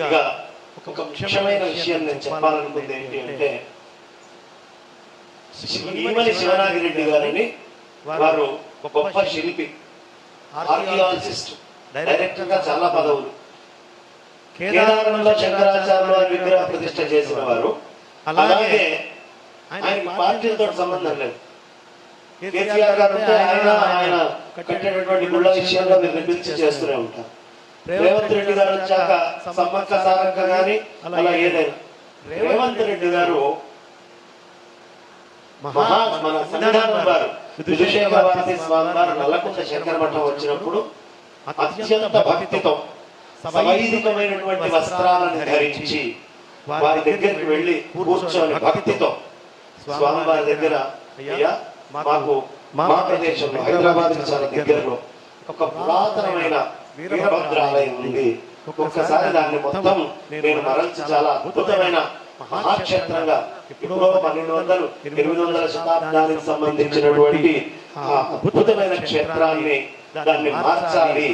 ఇక ఒక ముఖ్యమైన విషయం నేను చెప్పాలనుకుంది ఏంటి అంటే, ఈమని శివనాగిరెడ్డి గారిని వారు గొప్ప శిల్పి, ఆర్కియాలజిస్ట్, డైరెక్టర్ గా చాలా పదవులు, కేదారంలో శంకరాచార్యుల వారి విగ్రహ ప్రతిష్ఠ చేసిన వారు. అలాగే ఆయన పార్టీలతో సంబంధం లేదు. కేసీఆర్ గారు అంటే ఆయన కట్టేటటువంటి గుళ్ళ విషయంలో మీరు పిలిచి చేస్తూనే ఉంటారు. రేవంత్ రెడ్డి గారు వచ్చాక సమ్మక్క సారక్క గాని అలా ఏదైనా, రేవంత్ రెడ్డి గారు మన సంవిధానం వారు విధుశేఖర భారతి స్వామి వారు నల్లకుంట శంకర మఠం వచ్చినప్పుడు అత్యంత భక్తితో వైదికమైనటువంటి వస్త్రాలను ధరించి వారి దగ్గరికి వెళ్ళి కూర్చొని భక్తితో స్వామి వారి దగ్గర, అయ్యా మాకు మా ప్రదేశంలో హైదరాబాద్ చాలా దగ్గరలో ఒక పురాతనమైన వీరభద్ర ఆలయం ఉంది, ఒక్కసారి దాన్ని మొత్తం నేను మరల్చి చాలా అద్భుతమైన మహాక్షేత్రంగా ఎప్పుడో 1200-800 శతాబ్దానికి సంబంధించినటువంటి అద్భుతమైన క్షేత్రాన్ని దాన్ని మార్చాలి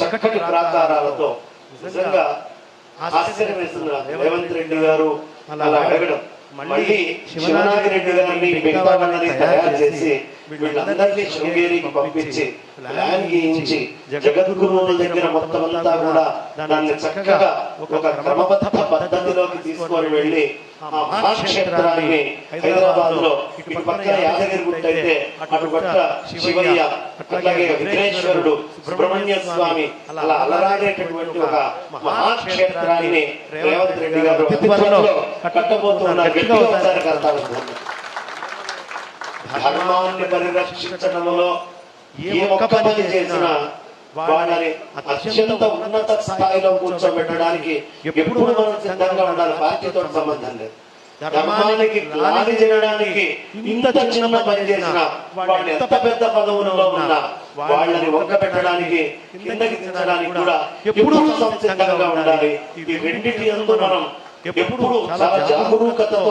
చక్కటి ప్రాకారాలతో. నిజంగా ఆశ్చర్యం వేస్తుంది రేవంత్ రెడ్డి గారు అలా అడగడం. మళ్ళీ శివనాగిరెడ్డి గారిని మిగతా వాళ్ళని తయారు చేసి వీళ్ళందరినీ శృంగేరికి పంపించి ప్లాన్ గీయించి జగద్గురువుల దగ్గర మొత్తం అంతా కూడా దాన్ని చక్కగా ఒక క్రమబద్ధ పద్ధతిలోకి తీసుకొని వెళ్ళి ఆ మహాక్షేత్రాన్ని హైదరాబాద్ లో ఇటు పక్కన యాదగిరి గుట్ట అయితే అటు పక్క శివయ్య, అట్లాగే విఘ్నేశ్వరుడు, సుబ్రహ్మణ్య స్వామి అలా అలరాడేటటువంటి ఒక మహాక్షేత్రాన్ని రేవంత్ రెడ్డి గారు కట్టబోతున్నారు. ధర్మాన్ని పరిరక్షించడంలో ఏ ఒక్క పని చేసినా వాళ్ళని అత్యంత ఉన్నత స్థాయిలో కూర్చోబెట్టడానికి ఎప్పుడు మనం సిద్ధంగా ఉండాలి. పార్టీతో సంబంధం లేదు. ధర్మానికి గ్లాని చేయడానికి ఇంత చిన్న పని చేసినా, వాళ్ళు ఎంత పెద్ద పదవులలో ఉన్నా వాళ్ళని ఒక్క పెట్టడానికి, కిందకి దించడానికి కూడా ఎప్పుడు సిద్ధంగా ఉండాలి. ఈ రెండింటి యందు మనం ఎప్పుడు చాలా జాగరూకతతో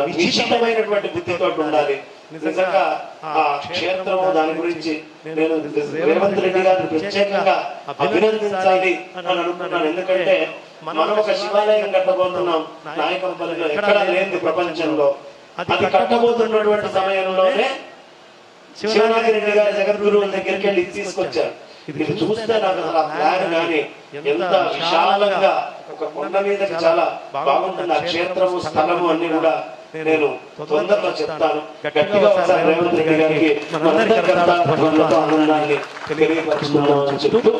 నిశ్చితమైనటువంటి బుద్ధితో ఉండాలి. నిజంగా ఆ క్షేత్రము దాని గురించి నేను రేవంత్ రెడ్డి గారిని ప్రత్యేకంగా అభినందించాలి అని అనుకుంటున్నాను. ఎందుకంటే మనం ఒక శివాలయం కట్టబోతున్నాం నాయకంపల్లిలో, ఎక్కడా లేని ప్రపంచంలో. అది కట్టబోతున్నటువంటి సమయంలోనే శివనాగిరెడ్డి గారి జగద్గురువుల దగ్గరికి వెళ్ళి తీసుకొచ్చారు. ఇది చూస్తే నాకు అసలు ఆ ప్లాన్ కానీ ఎంత విశాలంగా ఒక కొండ మీదకి చాలా బాగుంటుంది ఆ క్షేత్రము, స్థలము అన్ని కూడా నేను తొందరలో చెప్తాను. గట్టిగా ఒకసారి రేవంత్ రెడ్డి గారికి ఆనందాన్ని తెలియపరుస్తున్నాను చెప్తూ